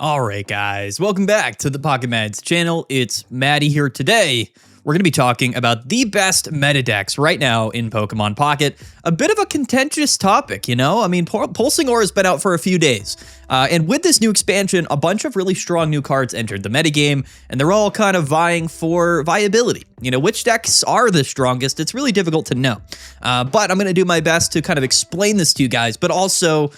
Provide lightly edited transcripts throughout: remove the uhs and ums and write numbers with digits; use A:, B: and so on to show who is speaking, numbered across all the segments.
A: All right, guys, welcome back to the Pocket Mads channel. It's Maddie here today. We're going to be talking about the best meta decks right now in Pokemon Pocket. A bit of a contentious topic, you know? I mean, Pulsing Aura has been out for a few days. And with this new expansion, a bunch of really strong new cards entered the metagame, and they're all kind of vying for viability. You know, which decks are the strongest? It's really difficult to know. But I'm going to do my best to kind of explain this to you guys, but also,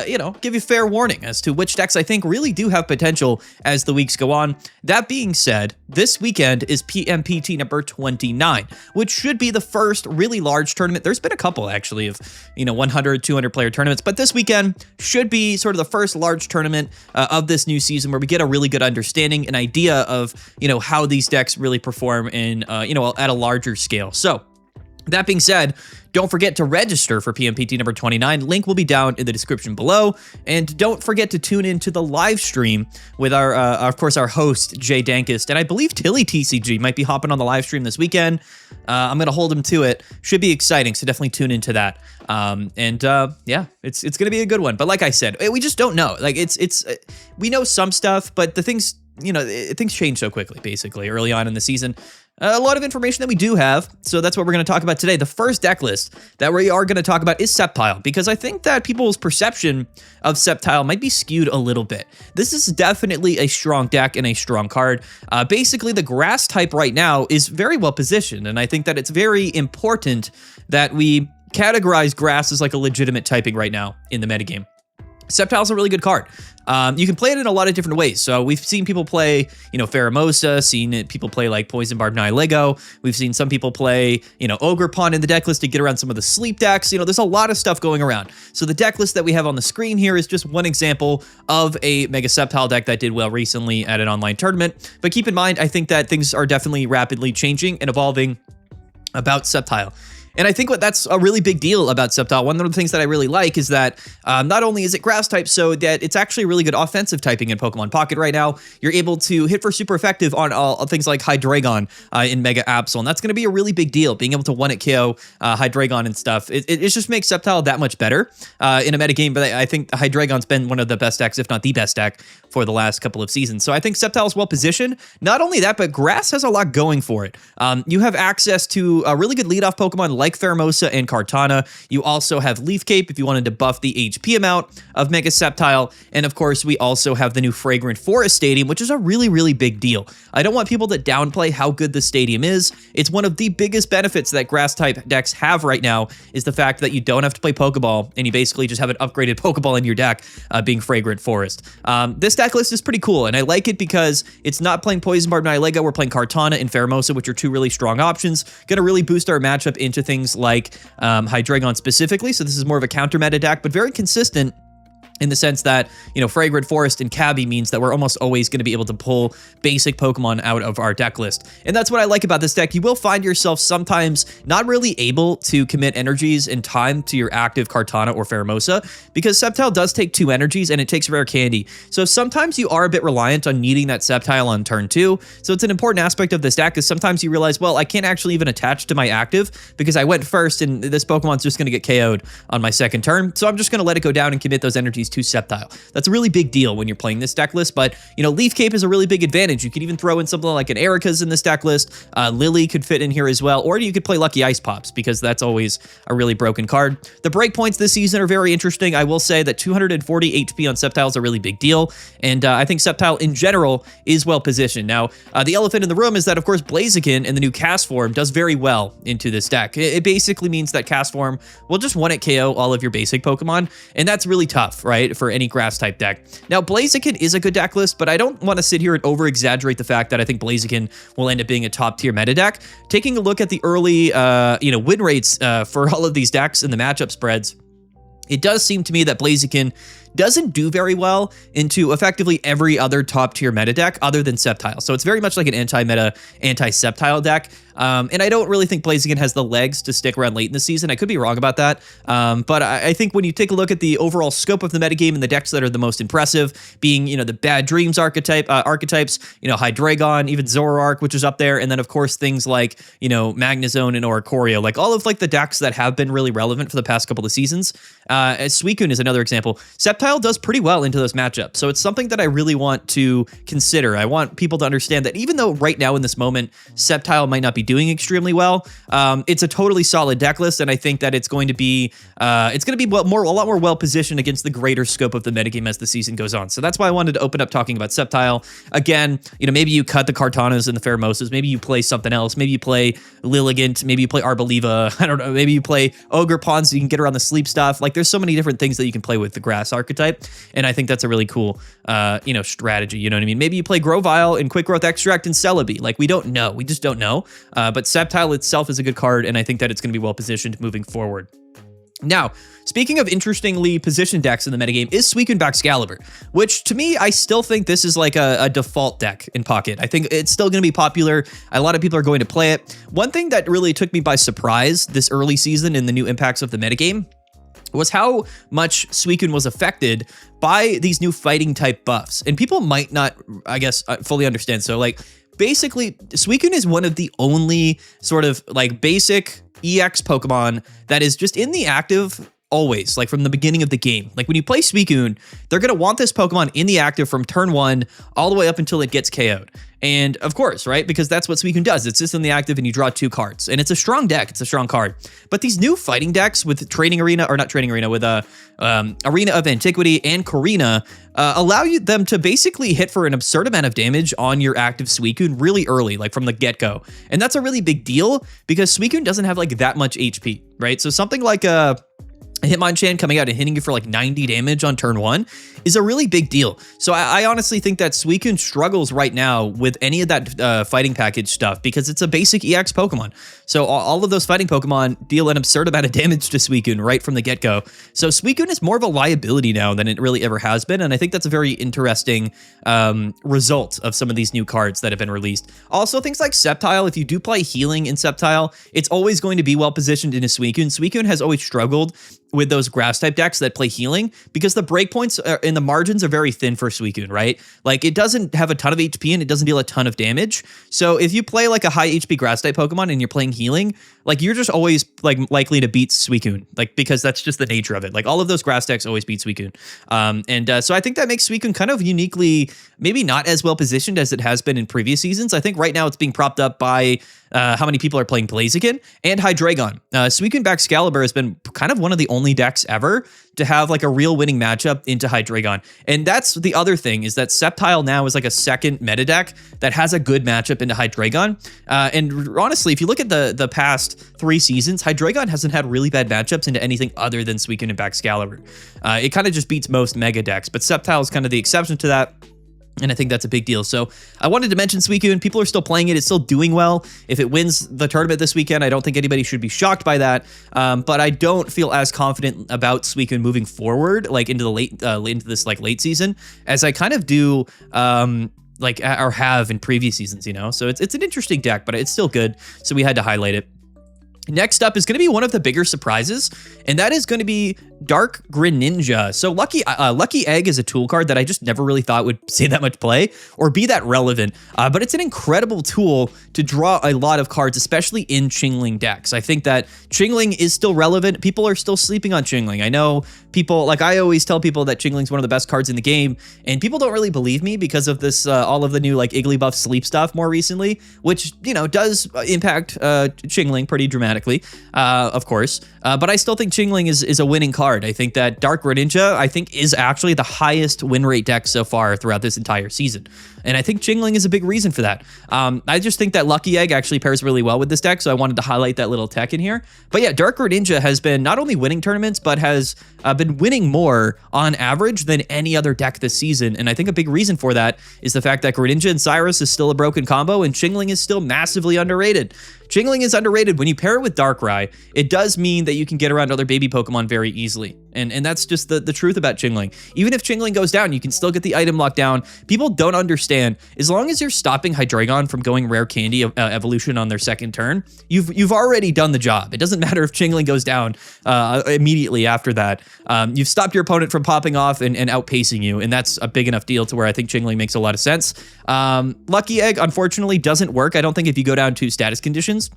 A: you know, give you fair warning as to which decks I think really do have potential as the weeks go on. That being said, this weekend is PMPT number 29, which should be the first really large tournament. There's been a couple, actually, of, you know, 100, 200 player tournaments, but this weekend should be sort of the first large tournament of this new season where we get a really good understanding, an idea of, you know, how these decks really perform in, you know, at a larger scale. So that being said, don't forget to register for PMPT number 29. Link will be down in the description below. And don't forget to tune in to the live stream with our, of course, our host, Jay Dankist. And I believe Tilly TCG might be hopping on the live stream this weekend. I'm going to hold him to it. Should be exciting, so definitely tune into that. Yeah, it's going to be a good one. But like I said, we just don't know. Like, we know some stuff, but the things, you know, things change so quickly, basically, early on in the season. A lot of information that we do have, so that's what we're going to talk about today. The first deck list that we are going to talk about is Sceptile, because I think that people's perception of Sceptile might be skewed a little bit. This is definitely a strong deck and a strong card. Basically, the grass type right now is very well positioned, and I think that it's very important that we categorize grass as like a legitimate typing right now in the metagame. Sceptile's a really good card. You can play it in a lot of different ways. So we've seen people play, you know, Pheromosa, seen people play like Poison Barb Nihilego. We've seen some people play, you know, Ogre Pawn in the deck list to get around some of the sleep decks. You know, there's a lot of stuff going around. So the deck list that we have on the screen here is just one example of a Mega Sceptile deck that did well recently at an online tournament. But keep in mind, I think that things are definitely rapidly changing and evolving about Sceptile. And I think that's a really big deal about Sceptile. One of the things that I really like is that not only is it grass type, so that it's actually really good offensive typing in Pokemon Pocket right now. You're able to hit for super effective on things like Hydreigon in Mega Absol, and that's going to be a really big deal, being able to one-hit KO Hydreigon and stuff. It just makes Sceptile that much better in a metagame, but I think Hydreigon's been one of the best decks, if not the best deck, for the last couple of seasons. So I think Sceptile is well positioned. Not only that, but grass has a lot going for it. You have access to a really good leadoff Pokemon like Pheromosa and Kartana. You also have Leaf Cape if you wanted to buff the HP amount of Mega Sceptile. And of course, we also have the new Fragrant Forest Stadium, which is a really, really big deal. I don't want people to downplay how good the stadium is. It's one of the biggest benefits that grass type decks have right now is the fact that you don't have to play Pokeball and you basically just have an upgraded Pokeball in your deck being Fragrant Forest. This deck list is pretty cool, and I like it because it's not playing Poison Barb Nihilego. We're playing Kartana and Pheromosa, which are two really strong options. Going to really boost our matchup into things like Hydreigon specifically, so this is more of a counter meta deck, but very consistent in the sense that, you know, Fragrant Forest and Cabby means that we're almost always going to be able to pull basic Pokemon out of our deck list. And that's what I like about this deck. You will find yourself sometimes not really able to commit energies in time to your active Kartana or Pheromosa, because Sceptile does take 2 energies and it takes Rare Candy. So sometimes you are a bit reliant on needing that Sceptile on turn 2. So it's an important aspect of this deck, because sometimes you realize, well, I can't actually even attach to my active because I went first and this Pokemon's just going to get KO'd on my second turn. So I'm just going to let it go down and commit those energies to Sceptile. That's a really big deal when you're playing this deck list, but, you know, Leaf Cape is a really big advantage. You could even throw in something like an Erica's in this deck list. Lily could fit in here as well, or you could play Lucky Ice Pops, because that's always a really broken card. The breakpoints this season are very interesting. I will say that 240 HP on Sceptile is a really big deal, and I think Sceptile in general is well positioned. Now, the elephant in the room is that, of course, Blaziken in the new cast form does very well into this deck. It basically means that cast form will just one-hit KO all of your basic Pokemon, and that's really tough, right, for any grass type deck. Now, Blaziken is a good deck list, but I don't want to sit here and over-exaggerate the fact that I think Blaziken will end up being a top-tier meta deck. Taking a look at the early, you know, win rates for all of these decks and the matchup spreads, it does seem to me that Blaziken doesn't do very well into effectively every other top tier meta deck other than Sceptile. So it's very much like an anti-meta, anti-Sceptile deck. And I don't really think Blaziken has the legs to stick around late in the season. I could be wrong about that. But I think when you take a look at the overall scope of the metagame and the decks that are the most impressive, being, you know, the Bad Dreams archetypes, you know, Hydreigon, even Zoroark, which is up there. And then, of course, things like, you know, Magnezone and Oricorio, like all of like the decks that have been really relevant for the past couple of seasons. Suicune is another example. Sceptile Sceptile does pretty well into those matchups. So it's something that I really want to consider. I want people to understand that even though right now in this moment, Sceptile might not be doing extremely well, it's a totally solid deck list. And I think that it's going to be a lot more well positioned against the greater scope of the metagame as the season goes on. So that's why I wanted to open up talking about Sceptile. Again, maybe you cut the Kartanas and the Pheromosas. Maybe you play something else. Maybe you play Lilligant. Maybe you play Arboliva. I don't know. Maybe you play Ogre Pawn so you can get around the sleep stuff. Like, there's so many different things that you can play with the grass archetype. And I think that's a really cool, strategy. You know what I mean? Maybe you play Grovyle and Quick Growth Extract and Celebi. Like, we don't know. We just don't know. But Sceptile itself is a good card, and I think that it's going to be well positioned moving forward. Now, speaking of interestingly positioned decks in the metagame is Suicune Baxcalibur, which to me, I still think this is like a default deck in Pocket. I think it's still going to be popular. A lot of people are going to play it. One thing that really took me by surprise this early season in the new impacts of the metagame was how much Suicune was affected by these new fighting type buffs. And people might not, I guess, fully understand. So like, basically, Suicune is one of the only sort of like basic EX Pokemon that is just in the active always, like from the beginning of the game. Like when you play Suicune, they're going to want this Pokemon in the active from turn 1 all the way up until it gets KO'd. And of course, right? Because that's what Suicune does. It's just in the active and you draw 2 cards. And it's a strong deck. It's a strong card. But these new fighting decks with with Arena of Antiquity and Korrina allow them to basically hit for an absurd amount of damage on your active Suicune really early, like from the get-go. And that's a really big deal because Suicune doesn't have like that much HP, right? So something like a Hitmonchan coming out and hitting you for like 90 damage on turn 1 is a really big deal. So I honestly think that Suicune struggles right now with any of that fighting package stuff because it's a basic EX Pokemon. So all of those fighting Pokemon deal an absurd amount of damage to Suicune right from the get-go. So Suicune is more of a liability now than it really ever has been. And I think that's a very interesting result of some of these new cards that have been released. Also, things like Sceptile, if you do play healing in Sceptile, it's always going to be well positioned in a Suicune. Suicune has always struggled with those grass type decks that play healing because the breakpoints in the margins are very thin for Suicune, right? Like it doesn't have a ton of HP and it doesn't deal a ton of damage. So if you play like a high HP grass type Pokemon and you're playing healing, like you're just always like likely to beat Suicune, like because that's just the nature of it. Like all of those grass decks always beat Suicune. So I think that makes Suicune kind of uniquely, maybe not as well positioned as it has been in previous seasons. I think right now it's being propped up by how many people are playing Blaziken and Hydreigon. Suicune Baxcalibur has been kind of one of the only decks ever to have like a real winning matchup into Hydreigon. And that's the other thing is that Sceptile now is like a second meta deck that has a good matchup into Hydreigon. And honestly, if you look at the past 3 seasons, Hydreigon hasn't had really bad matchups into anything other than Suicune and Baxcalibur. It kind of just beats most mega decks, but Sceptile is kind of the exception to that. And I think that's a big deal. So I wanted to mention Suicune. People are still playing it. It's still doing well. If it wins the tournament this weekend, I don't think anybody should be shocked by that. But I don't feel as confident about Suicune moving forward, like into the late season, as I kind of do or have in previous seasons. So it's an interesting deck, but it's still good. So we had to highlight it. Next up is going to be one of the bigger surprises, and that is going to be Dark Greninja. So Lucky Egg is a tool card that I just never really thought would see that much play or be that relevant, but it's an incredible tool to draw a lot of cards, especially in Chingling decks. I think that Chingling is still relevant. People are still sleeping on Chingling. I know people, like I always tell people that Chingling's one of the best cards in the game, and people don't really believe me because of this, all of the new like Igglybuff sleep stuff more recently, which, does impact Chingling pretty dramatically, of course. But I still think Chingling is a winning card. I think that Dark Greninja, is actually the highest win rate deck so far throughout this entire season. And I think Chingling is a big reason for that. I just think that Lucky Egg actually pairs really well with this deck, so I wanted to highlight that little tech in here. But yeah, Dark Greninja has been not only winning tournaments, but has been winning more on average than any other deck this season. And I think a big reason for that is the fact that Greninja and Cyrus is still a broken combo, and Chingling is still massively underrated. Chingling is underrated. When you pair it with Darkrai, it does mean that you can get around other baby Pokemon very easily. And that's just the truth about Chingling. Even if Chingling goes down, you can still get the item locked down. People don't understand. As long as you're stopping Hydreigon from going Rare Candy evolution on their second turn, you've already done the job. It doesn't matter if Chingling goes down immediately after that. You've stopped your opponent from popping off and outpacing you, and that's a big enough deal to where I think Chingling makes a lot of sense. Lucky Egg, unfortunately, doesn't work. I don't think if you go down to status conditions.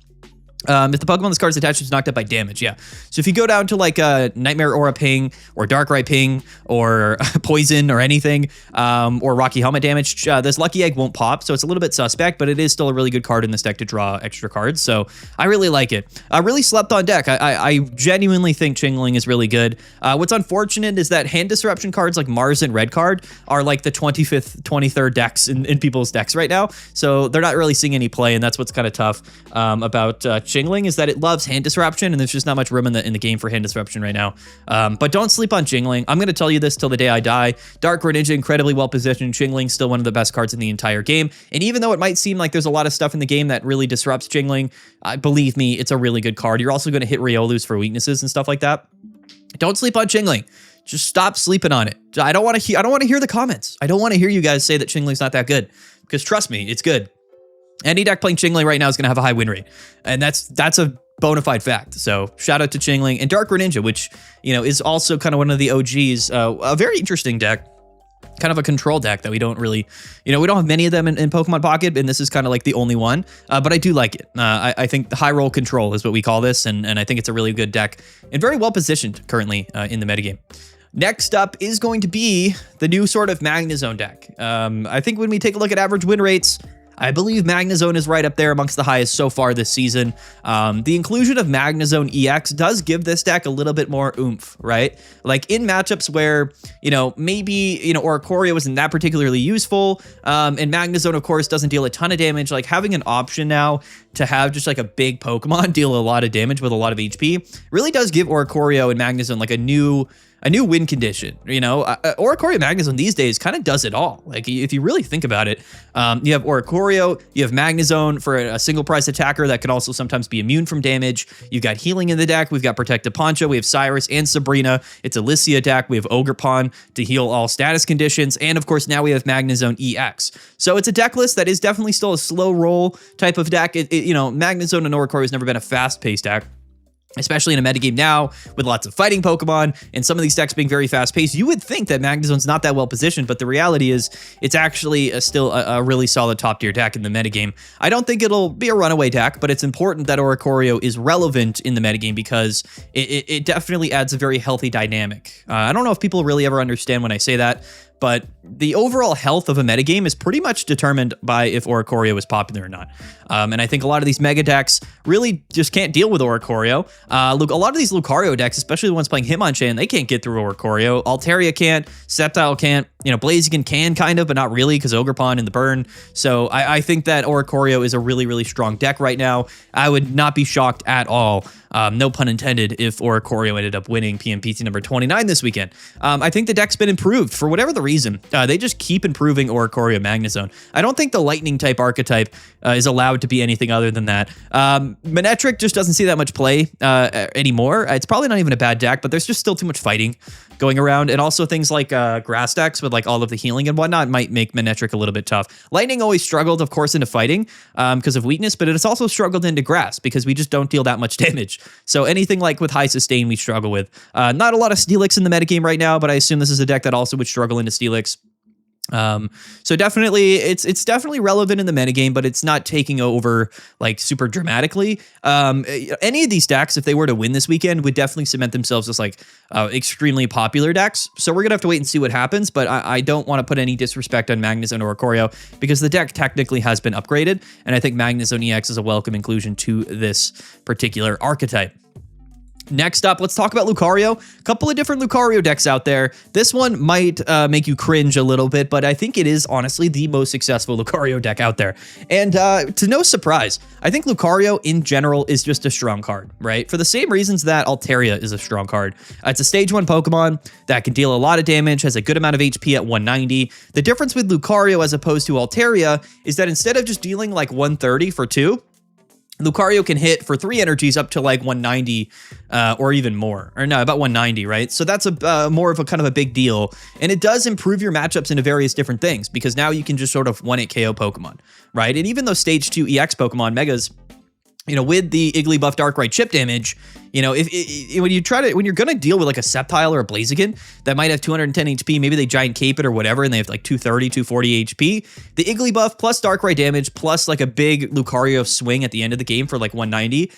A: If the Pokemon this card is attached is knocked out by damage, yeah. So if you go down to like a Nightmare Aura Ping or Darkrai Ping or Poison or anything, or Rocky Helmet damage, this Lucky Egg won't pop, so it's a little bit suspect, but it is still a really good card in this deck to draw extra cards, so I really like it. I really slept on deck. I genuinely think Chingling is really good. What's unfortunate is that hand disruption cards like Mars and Red Card are like the 25th, 23rd decks in people's decks right now, so they're not really seeing any play, and that's what's kind of tough about Chingling, is that it loves hand disruption, and there's just not much room in the game for hand disruption right now. But don't sleep on Chingling. I'm going to tell you this till the day I die. Dark Greninja, incredibly well positioned. Chingling, still one of the best cards in the entire game. And even though it might seem like there's a lot of stuff in the game that really disrupts Chingling, believe me, it's a really good card. You're also going to hit Riolus for weaknesses and stuff like that. Don't sleep on Chingling. Just stop sleeping on it. I don't want to hear the comments. I don't want to hear you guys say that Chingling's not that good, because trust me, it's good. Any deck playing Chingling right now is going to have a high win rate, and that's a bona fide fact. So shout out to Chingling and Dark Greninja, which, you know, is also kind of one of the OGs. A very interesting deck, kind of a control deck that we don't really, you know, we don't have many of them in Pokemon Pocket, and this is kind of like the only one, but I do like it. I think the high roll control is what we call this, and I think it's a really good deck and very well positioned currently in the metagame. Next up is going to be the new sort of Magnezone deck. I think when we take a look at average win rates, I believe Magnezone is right up there amongst the highest so far this season. The inclusion of Magnezone EX does give this deck a little bit more oomph, right? Like in matchups where, you know, maybe, you know, Oricorio isn't that particularly useful, and Magnezone, of course, doesn't deal a ton of damage. Like having an option now to have just like a big Pokemon deal a lot of damage with a lot of HP really does give Oricorio and Magnezone like a new win condition. You know, Oricorio Magnezone these days kind of does it all. Like if you really think about it, you have Oricorio, you have Magnezone for a single price attacker that can also sometimes be immune from damage. You've got healing in the deck. We've got Protective Poncho. We have Cyrus and Sabrina. It's a Lycia deck. We have Ogerpon to heal all status conditions. And of course, now we have Magnezone EX. So it's a deck list that is definitely still a slow roll type of deck. You know, Magnezone and Oricorio has never been a fast paced deck, especially in a metagame now with lots of fighting Pokemon and some of these decks being very fast-paced. You would think that Magnezone's not that well positioned, but the reality is it's actually still a really solid top-tier deck in the metagame. I don't think it'll be a runaway deck, but it's important that Oricorio is relevant in the metagame because it definitely adds a very healthy dynamic. I don't know if people really ever understand when I say that, but the overall health of a metagame is pretty much determined by if Oricorio is popular or not. And I think a lot of these mega decks really just can't deal with Oricorio. Look, a lot of these Lucario decks, especially the ones playing Hitmonchan, they can't get through Oricorio. Altaria can't, Sceptile can't, you know, Blaziken can kind of, but not really because Ogerpon and the burn. So I think that Oricorio is a really, really strong deck right now. I would not be shocked at all, no pun intended, if Oricorio ended up winning PMPT number 29 this weekend. I think the deck's been improved for whatever the reason. They just keep improving Oricorio Magnezone. I don't think the lightning type archetype is allowed to be anything other than that. Manectric just doesn't see that much play anymore. It's probably not even a bad deck, but there's just still too much fighting going around, and also things like grass decks with like all of the healing and whatnot might make Manectric a little bit tough. Lightning always struggled, of course, into fighting because of weakness, but it's also struggled into grass because we just don't deal that much damage. So anything like with high sustain we struggle with. Not a lot of Steelix in the metagame right now, but I assume this is a deck that also would struggle into Steelix. So definitely it's definitely relevant in the metagame, but it's not taking over like super dramatically. Any of these decks, if they were to win this weekend, would definitely cement themselves as like extremely popular decks. So we're gonna have to wait and see what happens, but I don't want to put any disrespect on Magnezone or Oricorio because the deck technically has been upgraded, and I think Magnezone EX is a welcome inclusion to this particular archetype. Next up, let's talk about Lucario. A couple of different Lucario decks out there. This one might make you cringe a little bit, but I think it is honestly the most successful Lucario deck out there. And to no surprise, I think Lucario in general is just a strong card, right? For the same reasons that Altaria is a strong card. It's a stage 1 Pokemon that can deal a lot of damage, has a good amount of HP at 190. The difference with Lucario as opposed to Altaria is that instead of just dealing like 130 for 2, Lucario can hit for 3 energies up to like 190 or even more, or no, about 190, right? So that's a more of a kind of a big deal, and it does improve your matchups into various different things because now you can just sort of 1-hit KO Pokemon, right? And even those stage 2 EX Pokemon Megas, you know, with the Igglybuff Darkrai chip damage, you know, when you're gonna deal with like a Sceptile or a Blaziken that might have 210 HP, maybe they giant cape it or whatever, and they have like 230, 240 HP, the Igglybuff plus Darkrai damage plus like a big Lucario swing at the end of the game for like 190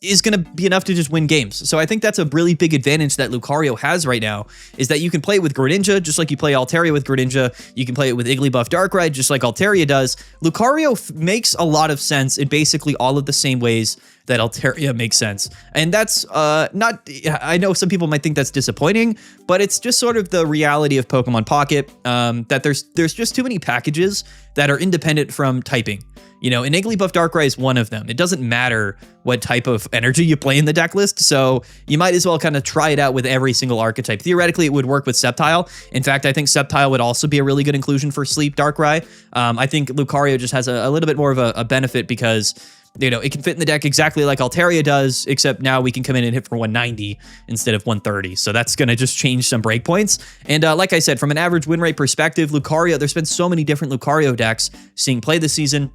A: is going to be enough to just win games. So I think that's a really big advantage that Lucario has right now, is that you can play it with Greninja just like you play Altaria with Greninja. You can play it with Igglybuff Darkrai just like Altaria does. Lucario makes a lot of sense in basically all of the same ways that Altaria makes sense. And that's not, I know some people might think that's disappointing, but it's just sort of the reality of Pokemon Pocket, that there's just too many packages that are independent from typing. You know, and Igglybuff Darkrai is one of them. It doesn't matter what type of energy you play in the deck list, so you might as well kind of try it out with every single archetype. Theoretically, it would work with Sceptile. In fact, I think Sceptile would also be a really good inclusion for Sleep Darkrai. I think Lucario just has a little bit more of a benefit because, you know, it can fit in the deck exactly like Altaria does, except now we can come in and hit for 190 instead of 130. So that's going to just change some breakpoints. And like I said, from an average win rate perspective, Lucario, there's been so many different Lucario decks seeing play this season.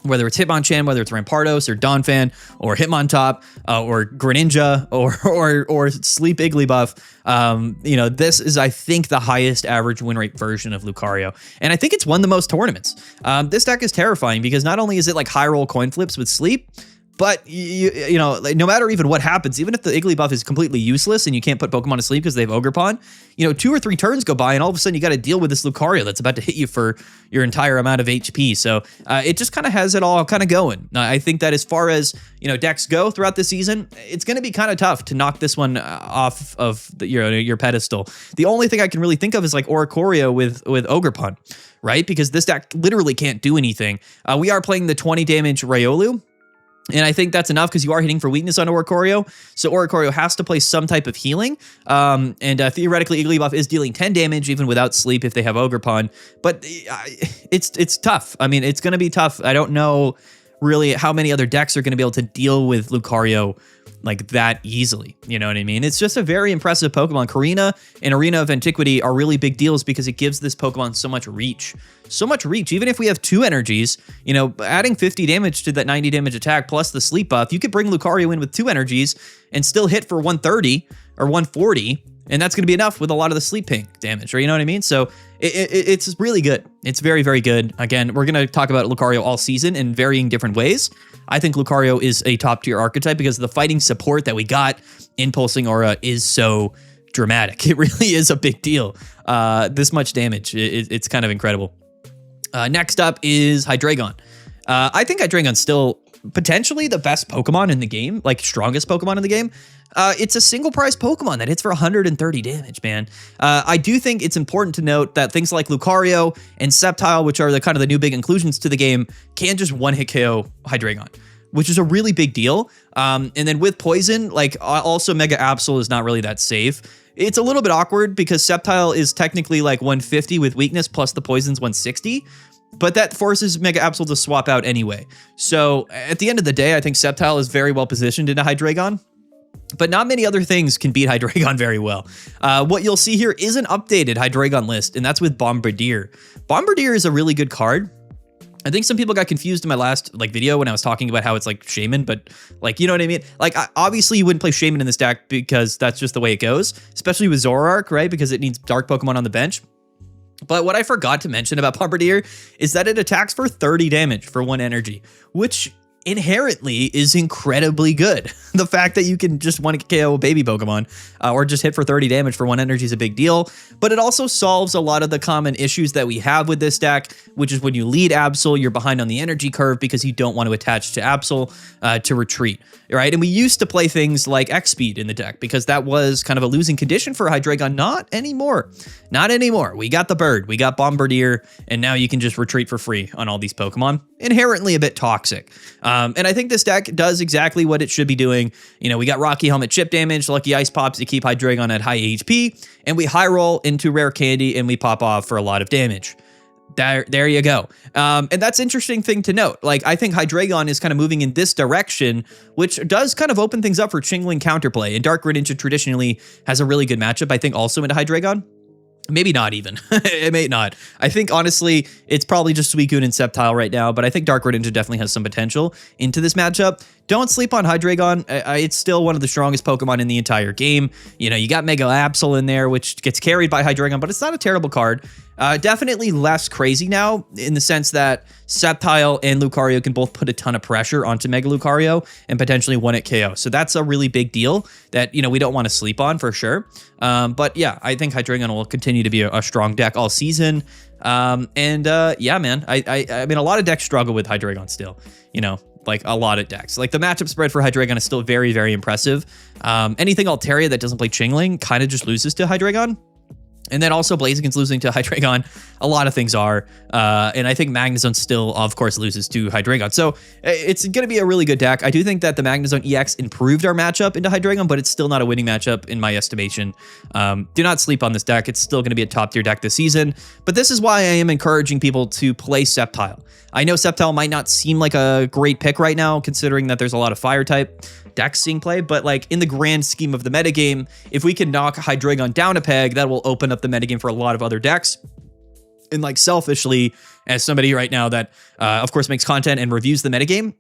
A: Whether it's Hitmonchan, whether it's Rampardos or Donphan or Hitmontop or Greninja or Sleep Igglybuff, you know, this is, I think, the highest average win rate version of Lucario. And I think it's won the most tournaments. This deck is terrifying because not only is it like high roll coin flips with Sleep, but you know, like, no matter even what happens, even if the Igglybuff is completely useless and you can't put Pokemon to sleep because they have Ogerpon, you know, 2 or 3 turns go by and all of a sudden you got to deal with this Lucario that's about to hit you for your entire amount of HP. So it just kind of has it all kind of going. I think that as far as, you know, decks go throughout the season, it's going to be kind of tough to knock this one off of your pedestal. The only thing I can really think of is like Oricorio with Ogerpon, right? Because this deck literally can't do anything. We are playing the 20 damage Riolu. And I think that's enough because you are hitting for weakness on Oricorio. So Oricorio has to play some type of healing. And theoretically, Igglybuff is dealing 10 damage even without sleep if they have Ogerpon. But it's tough. I mean, it's going to be tough. I don't know really how many other decks are going to be able to deal with Lucario like that easily. You know what I mean? It's just a very impressive Pokemon. Karina and Arena of Antiquity are really big deals because it gives this Pokemon so much reach. So much reach. Even if we have 2 energies, you know, adding 50 damage to that 90 damage attack plus the sleep buff, you could bring Lucario in with 2 energies and still hit for 130 or 140. And that's going to be enough with a lot of the sleep pink damage, or you know what I mean? So it's really good. It's very, very good. Again, we're going to talk about Lucario all season in varying different ways. I think Lucario is a top tier archetype because the fighting support that we got in Pulsing Aura is so dramatic. It really is a big deal. This much damage, it's kind of incredible. Next up is Hydreigon. I think Hydreigon's still potentially the best Pokemon in the game, like strongest Pokemon in the game. It's a single prize Pokemon that hits for 130 damage, man. I do think it's important to note that things like Lucario and Sceptile, which are the kind of the new big inclusions to the game, can just one-hit KO Hydreigon, which is a really big deal. And then with Poison, like also Mega Absol is not really that safe. It's a little bit awkward because Sceptile is technically like 150 with weakness plus the Poison's 160. But that forces Mega Absol to swap out anyway. So at the end of the day, I think Sceptile is very well positioned into Hydreigon. But not many other things can beat Hydreigon very well. What you'll see here is an updated Hydreigon list, and that's with Bombardier. Bombardier is a really good card. I think some people got confused in my last video when I was talking about how it's like Shaman, but you know what I mean? Obviously you wouldn't play Shaman in this deck because that's just the way it goes, especially with Zoroark, right? Because it needs dark Pokemon on the bench. But what I forgot to mention about Bombardier is that it attacks for 30 damage for 1 energy, which inherently is incredibly good. The fact that you can just want to KO a baby Pokemon or just hit for 30 damage for 1 energy is a big deal, but it also solves a lot of the common issues that we have with this deck, which is when you lead Absol, you're behind on the energy curve because you don't want to attach to Absol to retreat, right? And we used to play things like X-Speed in the deck because that was kind of a losing condition for Hydreigon. Not anymore. Not anymore. We got the bird, we got Bombardier, and now you can just retreat for free on all these Pokemon. Inherently a bit toxic. And I think this deck does exactly what it should be doing. You know, we got Rocky Helmet chip damage, Lucky Ice Pops to keep Hydreigon at high HP, and we high roll into Rare Candy and we pop off for a lot of damage. There you go. And that's an interesting thing to note. I think Hydreigon is kind of moving in this direction, which does kind of open things up for Chingling counterplay. And Dark Greninja traditionally has a really good matchup, I think, also into Hydreigon. Maybe not even. It may not. I think, honestly, it's probably just Suicune and Sceptile right now, but I think Dark Greninja definitely has some potential into this matchup. don't sleep on Hydreigon. It's still one of the strongest Pokemon in the entire game. You know, you got Mega Absol in there, which gets carried by Hydreigon, but it's not a terrible card. Definitely less crazy now in the sense that Sceptile and Lucario can both put a ton of pressure onto Mega Lucario and potentially win it KO. So that's a really big deal that, you know, we don't want to sleep on for sure. But yeah, I think Hydreigon will continue to be a strong deck all season. Yeah, man, I mean, a lot of decks struggle with Hydreigon still, you know, like a lot of decks. Like the matchup spread for Hydreigon is still very, very impressive. Anything Altaria that doesn't play Chingling kind of just loses to Hydreigon. And then also Blaziken's losing to Hydreigon. A lot of things are. And I think Magnezone still, of course, loses to Hydreigon. So it's going to be a really good deck. I do think that the Magnezone EX improved our matchup into Hydreigon, but it's still not a winning matchup in my estimation. Do not sleep on this deck. It's still going to be a top tier deck this season. But this is why I am encouraging people to play Sceptile. I know Sceptile might not seem like a great pick right now, considering that there's a lot of fire type decks seeing play, but like in the grand scheme of the metagame, if we can knock Hydreigon down a peg, that will open up the metagame for a lot of other decks. And like selfishly, as somebody right now that of course makes content and reviews the metagame,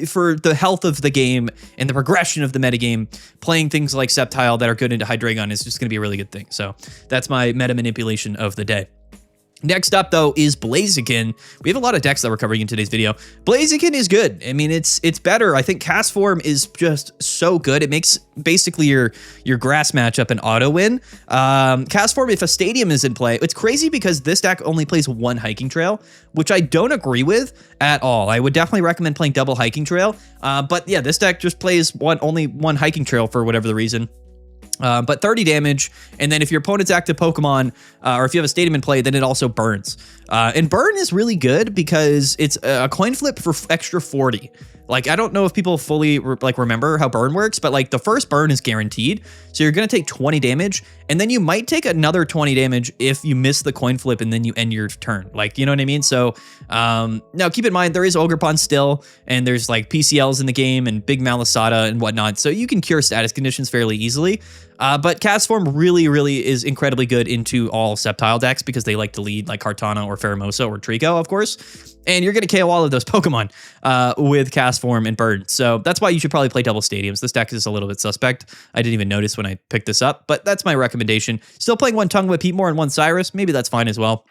A: for the health of the game and the progression of the metagame, playing things like Sceptile that are good into Hydreigon is just going to be a really good thing. So that's my meta manipulation of the day. Next up, though, is Blaziken. We have a lot of decks that we're covering in today's video. Blaziken is good. I mean, it's better. I think Cast Form is just so good. It makes basically your grass matchup an auto win. Cast Form, if a stadium is in play, it's crazy because this deck only plays one Hiking Trail, which I don't agree with at all. I would definitely recommend playing double Hiking Trail. But yeah, this deck just plays only one Hiking Trail for whatever the reason. But 30 damage, and then if your opponent's active Pokemon, or if you have a stadium in play, then it also burns. And burn is really good because it's a coin flip for extra 40. Like, I don't know if people fully remember how burn works, but like the first burn is guaranteed. So you're going to take 20 damage, and then you might take another 20 damage if you miss the coin flip and then you end your turn. Like, you know what I mean? So now keep in mind, there is Ogerpon still, and there's like PCLs in the game and Big Malasada and whatnot. So you can cure status conditions fairly easily. But Cast Form really, really is incredibly good into all Sceptile decks because they like to lead like Kartana or Pheromosa or Trico, of course. And you're going to KO all of those Pokemon with Cast Form and Burn. So that's why you should probably play double stadiums. This deck is a little bit suspect. I didn't even notice when I picked this up, but that's my recommendation. Still playing one Tongue Whip Heatmore and one Cyrus. Maybe that's fine as well.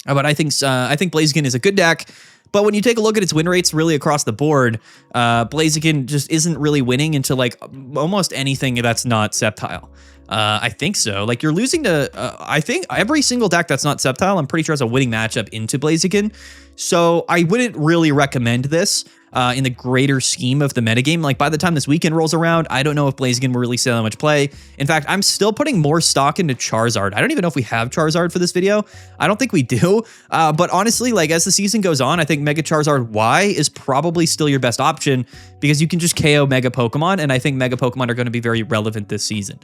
A: But I think Blaziken is a good deck. But when you take a look at its win rates really across the board, Blaziken just isn't really winning into like almost anything that's not Sceptile. I think so. Like you're losing to, I think every single deck that's not Sceptile, I'm pretty sure has a winning matchup into Blaziken. So I wouldn't really recommend this in the greater scheme of the metagame. Like by the time this weekend rolls around, I don't know if Blaziken will really see that much play. In fact, I'm still putting more stock into Charizard. I don't even know if we have Charizard for this video. I don't think we do. But honestly, like as the season goes on, I think Mega Charizard Y is probably still your best option because you can just KO Mega Pokemon. And I think Mega Pokemon are going to be very relevant this season.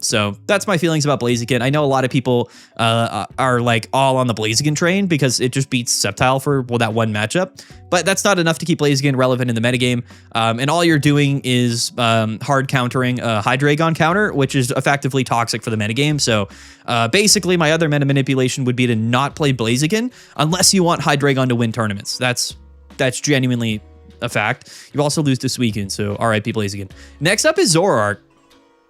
A: So that's my feelings about Blaziken. I know a lot of people are like all on the Blaziken train because it just beats Sceptile for that one matchup. But that's not enough to keep Blaziken relevant in the metagame. And all you're doing is hard countering a Hydreigon counter, which is effectively toxic for the metagame. So basically, my other meta manipulation would be to not play Blaziken unless you want Hydreigon to win tournaments. That's genuinely a fact. You also lose to Suicune, so RIP Blaziken. Next up is Zoroark.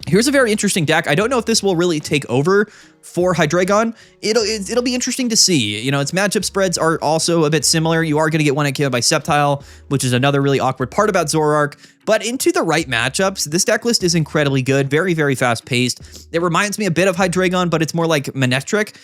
A: Here's a very interesting deck. I don't know if this will really take over for Hydreigon. It'll be interesting to see. You know, its matchup spreads are also a bit similar. You are going to get one KO by Sceptile, which is another really awkward part about Zoroark. But into the right matchups, this deck list is incredibly good. Very, very fast-paced. It reminds me a bit of Hydreigon, but it's more like Manectric.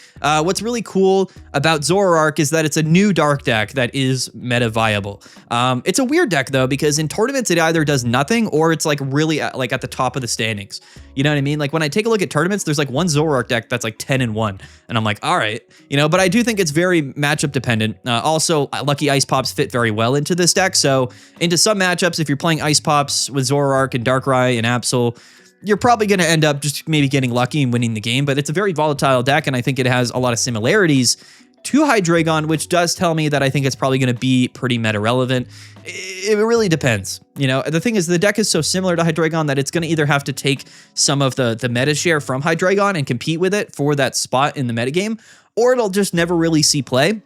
A: What's really cool about Zoroark is that it's a new dark deck that is meta-viable. It's a weird deck, though, because in tournaments, it either does nothing or it's like really at the top of the standings. You know what I mean? Like when I take a look at tournaments, there's like one Zoroark deck that's like 10-1. And I'm like, all right, you know, but I do think it's very matchup dependent. Also, Lucky Ice Pops fit very well into this deck. So into some matchups, if you're playing Ice Pops with Zoroark and Darkrai and Absol, you're probably going to end up just maybe getting lucky and winning the game. But it's a very volatile deck, and I think it has a lot of similarities to Hydreigon, which does tell me that I think it's probably going to be pretty meta relevant. It really depends. You know, the thing is, the deck is so similar to Hydreigon that it's going to either have to take some of the meta share from Hydreigon and compete with it for that spot in the metagame, or it'll just never really see play.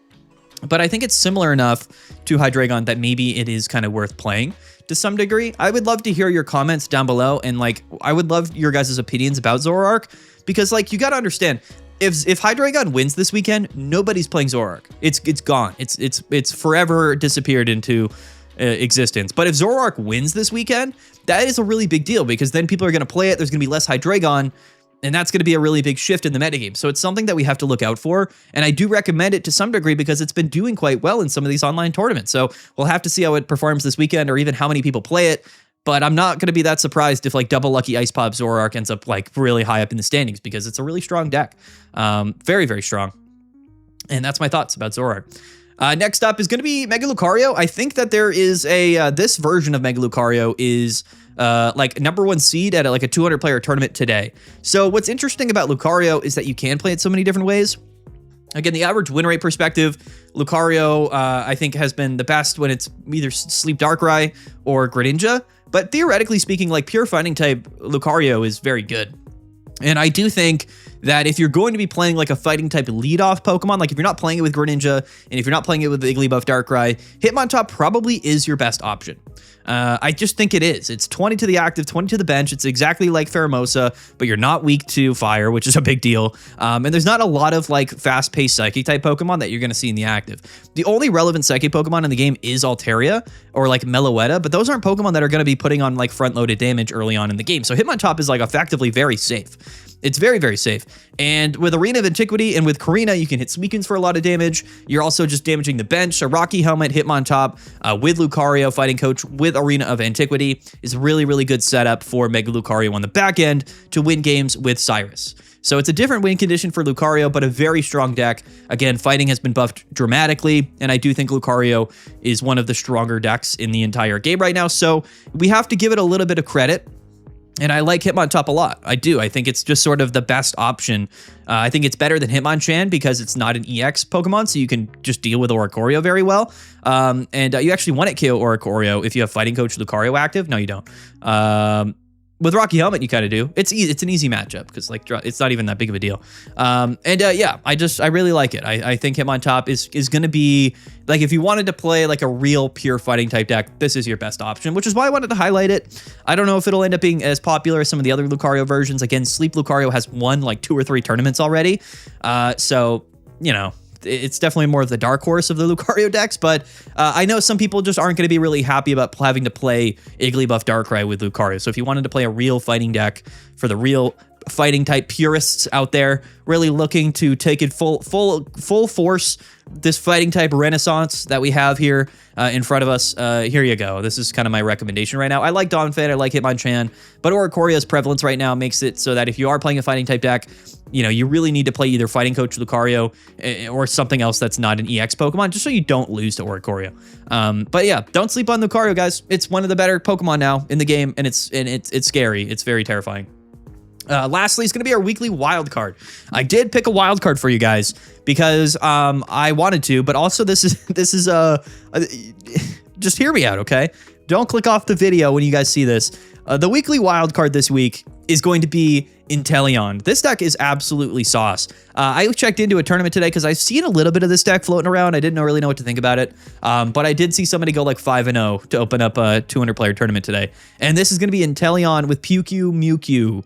A: But I think it's similar enough to Hydreigon that maybe it is kind of worth playing to some degree. I would love to hear your comments down below, and like I would love your guys' opinions about Zoroark, because like you got to understand, if Hydreigon wins this weekend, nobody's playing Zoroark. It's gone. It's forever disappeared into existence. But if Zoroark wins this weekend, that is a really big deal, because then people are going to play it. There's going to be less Hydreigon, and that's going to be a really big shift in the metagame. So it's something that we have to look out for. And I do recommend it to some degree because it's been doing quite well in some of these online tournaments. So we'll have to see how it performs this weekend, or even how many people play it. But I'm not going to be that surprised if like Double Lucky Ice Pop Zoroark ends up like really high up in the standings, because it's a really strong deck. Very, very strong. And that's my thoughts about Zoroark. Next up is going to be Mega Lucario. I think that there is a, this version of Mega Lucario is like #1 seed at like a 200 player tournament today. So what's interesting about Lucario is that you can play it so many different ways. Again, the average win rate perspective, Lucario, I think, has been the best when it's either Sleep Darkrai or Greninja. But theoretically speaking, like pure fighting type Lucario is very good. And I do think that if you're going to be playing like a fighting type leadoff Pokemon, like if you're not playing it with Greninja, and if you're not playing it with the Igglybuff Darkrai, Hitmontop probably is your best option. I just think it is. It's 20 to the active, 20 to the bench. It's exactly like Pheromosa, but you're not weak to fire, which is a big deal. And there's not a lot of like fast-paced Psychic type Pokemon that you're going to see in the active. The only relevant Psychic Pokemon in the game is Altaria or like Meloetta, but those aren't Pokemon that are going to be putting on like front-loaded damage early on in the game. So Hitmontop is like effectively very safe. It's very, very safe. And with Arena of Antiquity and with Karina, you can hit Suicunes for a lot of damage. You're also just damaging the bench. A Rocky Helmet, Hitmontop, with Lucario, Fighting Coach, with Arena of Antiquity is a really, really good setup for Mega Lucario on the back end to win games with Cyrus. So it's a different win condition for Lucario, but a very strong deck. Again, fighting has been buffed dramatically, and I do think Lucario is one of the stronger decks in the entire game right now. So we have to give it a little bit of credit. And I like Hitmontop a lot. I do. I think it's just sort of the best option. I think it's better than Hitmonchan because it's not an EX Pokemon, so you can just deal with Oricorio very well. And you actually want to KO Oricorio if you have Fighting Coach Lucario active. No, you don't. With Rocky Helmet, you kind of do. It's an easy matchup because like it's not even that big of a deal. Yeah, I really like it. I think Hitmontop is going to be like, if you wanted to play like a real pure fighting type deck, this is your best option, which is why I wanted to highlight it. I don't know if it'll end up being as popular as some of the other Lucario versions. Again, Sleep Lucario has won like 2 or 3 tournaments already. So, you know, it's definitely more of the dark horse of the Lucario decks, but I know some people just aren't going to be really happy about having to play Igglybuff Darkrai with Lucario. So if you wanted to play a real fighting deck for the real fighting type purists out there, really looking to take it full force, this fighting type renaissance that we have here in front of us, here you go. This is kind of my recommendation right now. I like Donphan, I like Hitmonchan, but Oricoria's prevalence right now makes it so that if you are playing a fighting type deck, you know, you really need to play either Fighting Coach Lucario or something else that's not an EX Pokemon, just so you don't lose to Oricorio. But yeah, don't sleep on Lucario, guys. It's one of the better Pokemon now in the game, and it's scary. It's very terrifying. Lastly, it's going to be our weekly wild card. I did pick a wild card for you guys because I wanted to, but also this is just hear me out, okay? Don't click off the video when you guys see this. The weekly wild card this week is going to be Inteleon. This deck is absolutely sauce. I checked into a tournament today because I've seen a little bit of this deck floating around. I didn't really know what to think about it, but I did see somebody go like 5-0 to open up a 200 player tournament today. And this is going to be Inteleon with Mewtwo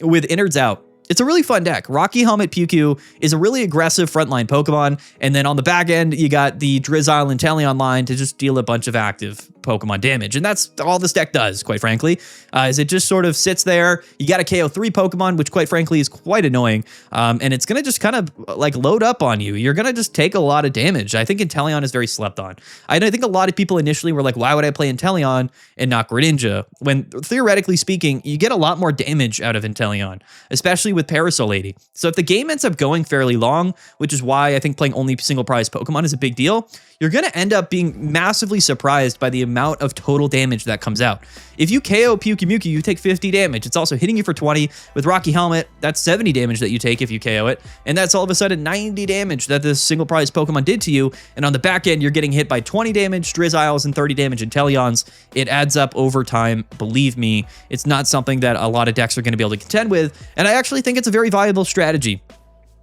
A: with Innards Out. It's a really fun deck. Rocky Helmet Mewtwo is a really aggressive frontline Pokemon, and then on the back end, you got the Drizzile and Inteleon line to just deal a bunch of active Pokemon damage, and that's all this deck does, quite frankly, is it just sort of sits there. You got to KO 3 Pokemon, which quite frankly is quite annoying, and it's going to just kind of like load up on you. You're going to just take a lot of damage. I think Inteleon is very slept on. I think a lot of people initially were like, why would I play Inteleon and not Greninja? When theoretically speaking, you get a lot more damage out of Inteleon, especially with Parasol Lady. So if the game ends up going fairly long, which is why I think playing only single prize Pokemon is a big deal, you're going to end up being massively surprised by the amount of total damage that comes out. If you KO Mewtwo, you take 50 damage. It's also hitting you for 20. With Rocky Helmet, that's 70 damage that you take if you KO it. And that's all of a sudden 90 damage that this single prize Pokemon did to you. And on the back end, you're getting hit by 20 damage Drizziles and 30 damage Inteleons. It adds up over time. Believe me, it's not something that a lot of decks are going to be able to contend with. And I actually think it's a very viable strategy.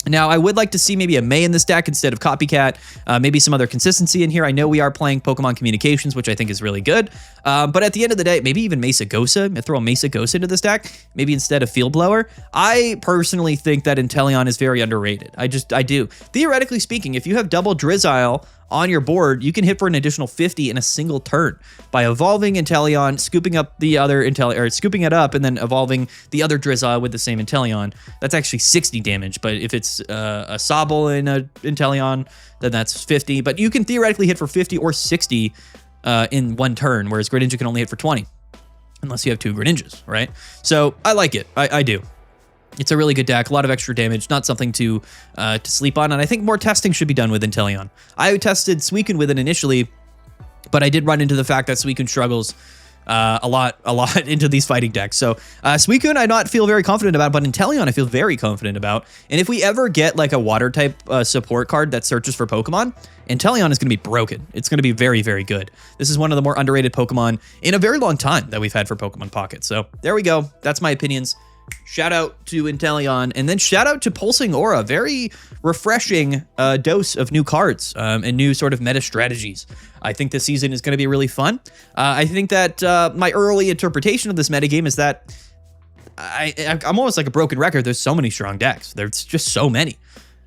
A: Now, I would like to see maybe a May in this deck instead of Copycat, maybe some other consistency in here. I know we are playing Pokemon Communications, which I think is really good. But at the end of the day, maybe even Mesa Gosa. Throw a Mesa Gosa into this deck, maybe instead of Field Blower. I personally think that Inteleon is very underrated. I do. Theoretically speaking, if you have double Drizzile on your board, you can hit for an additional 50 in a single turn by evolving Inteleon, scooping up the other Inteleon, or scooping it up, and then evolving the other Drizzile with the same Inteleon. That's actually 60 damage, but if it's a Sobble and a Inteleon, then that's 50. But you can theoretically hit for 50 or 60 in one turn, whereas Greninja can only hit for 20, unless you have two Greninjas, right? So I like it. I do. It's a really good deck, a lot of extra damage, not something to sleep on, and I think more testing should be done with Inteleon. I tested Suicune with it initially, but I did run into the fact that Suicune struggles a lot into these fighting decks. So Suicune I not feel very confident about, but Inteleon I feel very confident about. And if we ever get like a water type support card that searches for Pokemon, Inteleon is going to be broken. It's going to be very, very good. This is one of the more underrated Pokemon in a very long time that we've had for Pokemon Pocket. So there we go. That's my opinions. Shout out to Inteleon, and then shout out to Pulsing Aura. Very refreshing dose of new cards and new sort of meta strategies. I think this season is going to be really fun. I think that my early interpretation of this metagame is that I'm almost like a broken record. There's so many strong decks. There's just so many.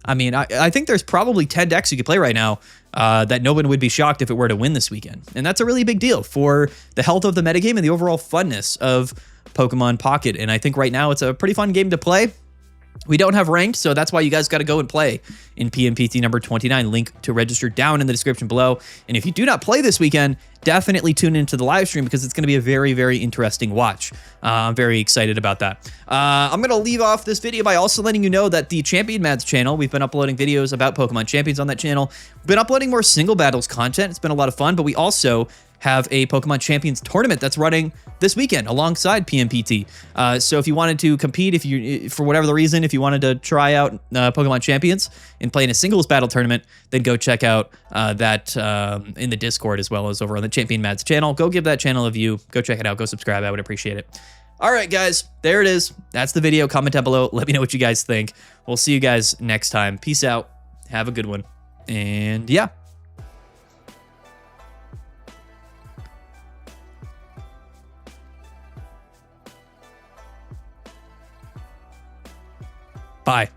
A: I mean, I think there's probably 10 decks you could play right now that no one would be shocked if it were to win this weekend. And that's a really big deal for the health of the metagame and the overall funness of Pokemon Pocket. And I think right now it's a pretty fun game to play. We don't have ranked, so that's why you guys got to go and play in PMPT number 29. Link to register down in the description below. And if you do not play this weekend, definitely tune into the live stream because it's going to be a very, very interesting watch. I'm very excited about that. I'm going to leave off this video by also letting you know that the Champion Mads channel, we've been uploading videos about Pokemon Champions on that channel. We've been uploading more single battles content. It's been a lot of fun, but we also have a Pokemon Champions tournament that's running this weekend alongside PMPT. So if you wanted to compete, if you, for whatever the reason, if you wanted to try out Pokemon Champions and play in a singles battle tournament, then go check out that in the Discord as well as over on the Champion Mads channel. Go give that channel a view. Go check it out. Go subscribe. I would appreciate it. All right, guys, there it is. That's the video. Comment down below. Let me know what you guys think. We'll see you guys next time. Peace out. Have a good one. And yeah. Bye.